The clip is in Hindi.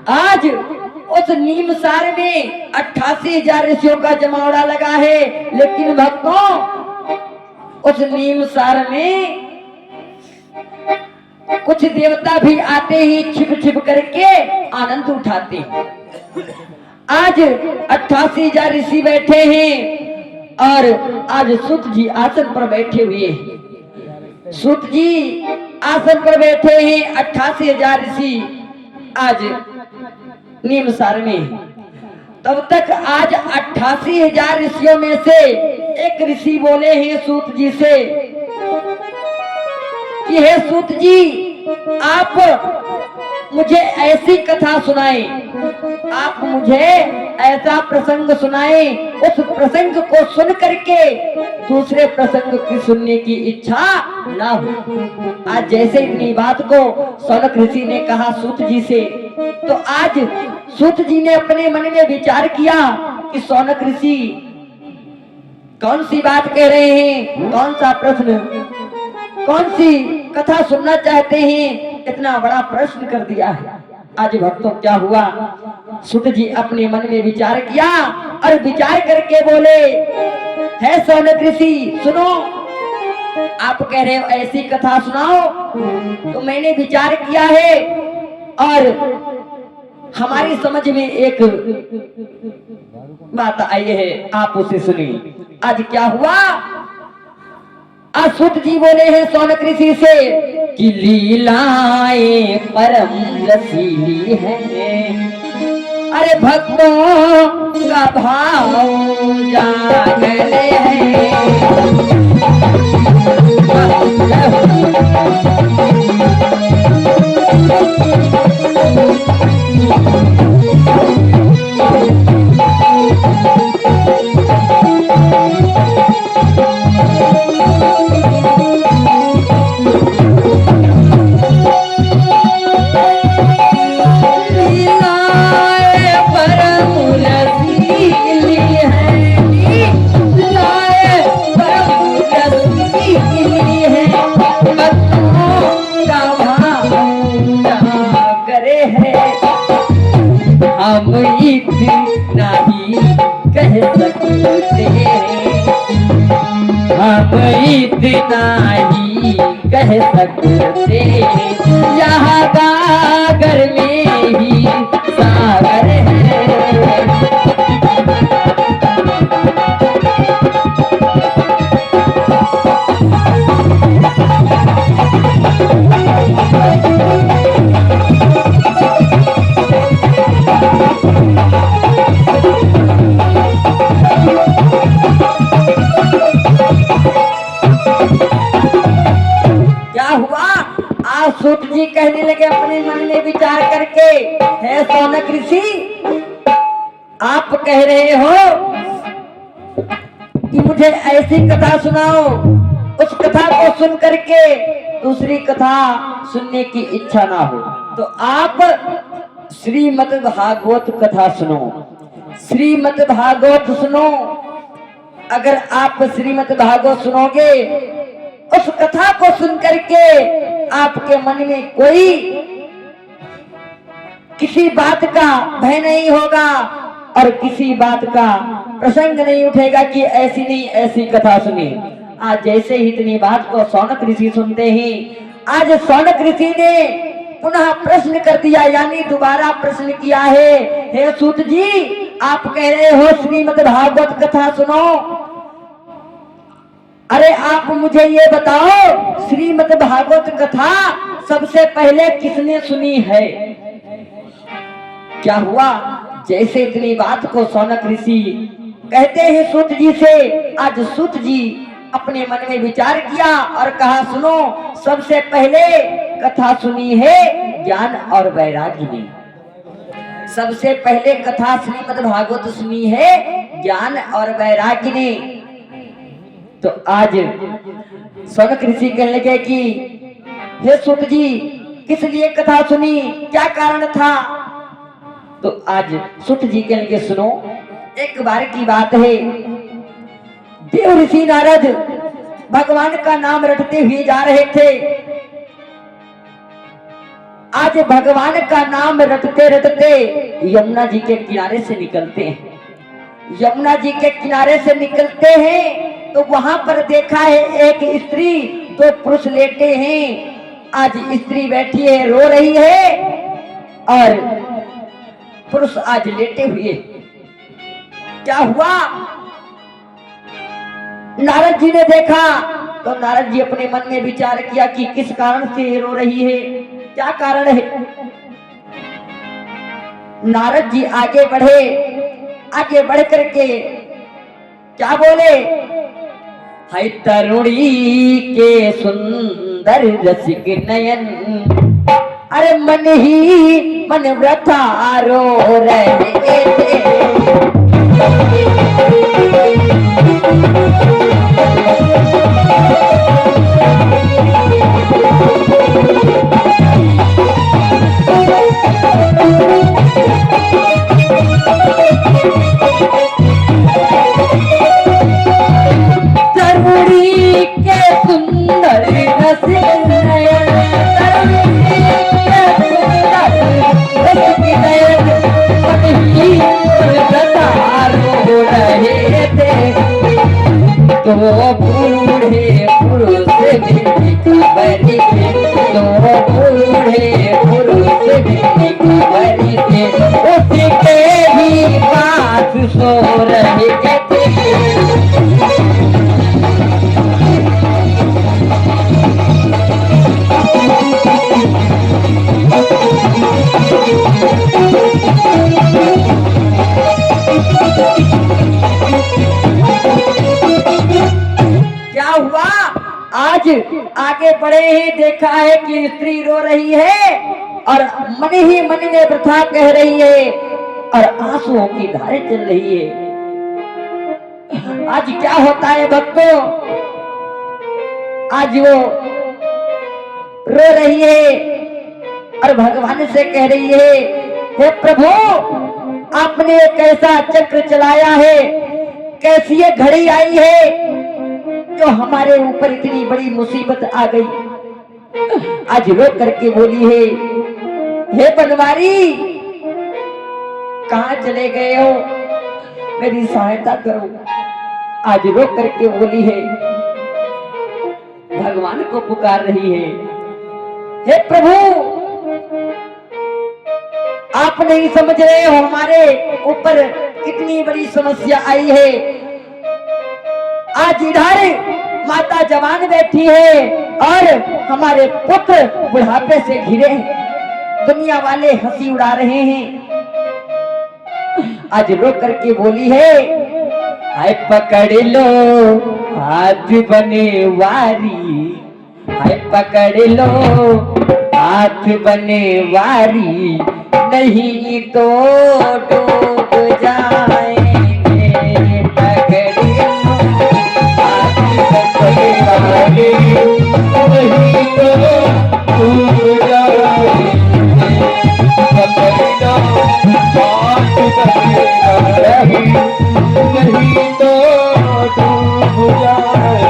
आज उस नीमसार में 88,000 ऋषियों का जमावड़ा लगा है, लेकिन भक्तों उस नीमसार में कुछ देवता भी आते ही छिप छिप करके आनंद उठाते हैं। आज 88,000 ऋषि बैठे हैं और आज सूत जी आसन पर बैठे हुए हैं। सूत जी आसन पर बैठे हैं, 88,000 ऋषि आज नीमसार में। तब तक आज 88,000 ऋषियों में से एक ऋषि बोले हैं सूत जी से कि हे सूत जी, आप मुझे ऐसी कथा सुनाए, आप मुझे ऐसा प्रसंग सुनाए, उस प्रसंग को सुन करके दूसरे प्रसंग की सुनने की इच्छा ना हो। आज जैसे इतनी बात को सौनक ऋषि ने कहा सूत जी से, तो आज सूत जी ने अपने मन में विचार किया कि सौनक ऋषि कौन सी बात कह रहे हैं, कौन सा प्रश्न, कौन सी कथा सुनना चाहते हैं। इतना बड़ा प्रश्न कर दिया है। आज भक्तों क्या हुआ, सूत जी अपने मन में विचार किया और विचार करके बोले, है सौनक ऋषि सुनो, आप कह रहे हो ऐसी कथा सुनाओ, तो मैंने विचार किया है और हमारी समझ में एक बात आई है, आप उसे सुनिए। आज क्या हुआ, आज सूत जी बोले हैं सौनक ऋषि से कि लीलाएं परम रसीली हैं, अरे भक्तों का भाव जागले हैं। हम इतना ही कह सकते हैं, हम इतना ही कह सकते हैं, यहाँ गागर में ही सागर है। सूत जी कहने लगे अपने मन में विचार करके, है सौनक ऋषि, आप कह रहे हो कि मुझे ऐसी कथा सुनाओ, उस कथा को सुन करके दूसरी कथा सुनने की इच्छा ना हो, तो आप श्रीमद् भागवत कथा सुनो, श्रीमद् भागवत सुनो। अगर आप श्रीमद् भागवत सुनोगे, उस कथा को सुन करके आपके मन में कोई किसी बात का भय नहीं होगा और किसी बात का प्रसंग नहीं उठेगा कि ऐसी नहीं ऐसी कथा सुनी। आज जैसे ही इतनी बात को सौनक ऋषि सुनते हैं, आज सौनक ऋषि ने पुनः प्रश्न कर दिया, यानी दोबारा प्रश्न किया है, हे सूत जी, आप कह रहे हो श्रीमद् भागवत कथा सुनो, अरे आप मुझे ये बताओ श्रीमद् भागवत कथा सबसे पहले किसने सुनी है। क्या हुआ, जैसे इतनी बात को सौनक ऋषि कहते हैं सूत जी से, आज सूत जी अपने मन में विचार किया और कहा, सुनो, सबसे पहले कथा सुनी है ज्ञान और वैराग्य ने, सबसे पहले कथा श्रीमद् भागवत सुनी है ज्ञान और वैराग्य ने। तो आज सौनक ऋषि कहने लगे कि हे सूत जी, किस लिए कथा सुनी, क्या कारण था। तो आज सूत जी कहने लगे, सुनो, एक बार की बात है, देव ऋषि नारद भगवान का नाम रटते हुए जा रहे थे। आज भगवान का नाम रटते रटते यमुना जी के किनारे से निकलते हैं। यमुना जी के किनारे से निकलते हैं तो वहां पर देखा है एक स्त्री, दो पुरुष लेटे हैं। आज स्त्री बैठी है, रो रही है, और पुरुष आज लेटे हुए। क्या हुआ? नारद जी ने देखा तो नारद जी अपने मन में विचार किया कि किस कारण से रो रही है, क्या कारण है। नारद जी आगे बढ़े, आगे बढ़ करके क्या बोले, है तरुणी के सुंदर रसिक नयन, अरे मन ही मन व्यथा रो रहे थे। तो बूढ़े पुरुष भी खबरी थे, तो बूढ़े पुरुष भी खबरी थे, उसके भी पास सो रहे थे। क्या हुआ? आज आगे बढ़े हैं, देखा है कि स्त्री रो रही है और मन ही मन में वृथा कह रही है और आंसुओं की धारें चल रही है। आज क्या होता है भक्तों? आज वो रो रही है और भगवान से कह रही है, हे प्रभु, आपने एक ऐसा चक्र चलाया है, कैसी ये घड़ी आई है जो हमारे ऊपर इतनी बड़ी मुसीबत आ गई। आज रो करके बोली है, हे बनवारी, कहां चले गए हो, मेरी सहायता करो। आज रो करके बोली है, भगवान को पुकार रही है, हे प्रभु, आप नहीं समझ रहे हो हमारे ऊपर कितनी बड़ी समस्या आई है। आज इधर माता जवान बैठी है और हमारे पुत्र बुढ़ापे से घिरे हैं, दुनिया वाले हंसी उड़ा रहे हैं। आज रो करके बोली है, हाय पकड़ लो हाथ बने वारी, हाय पकड़ लो हाथ बने वारी, नहीं तो डूब जा।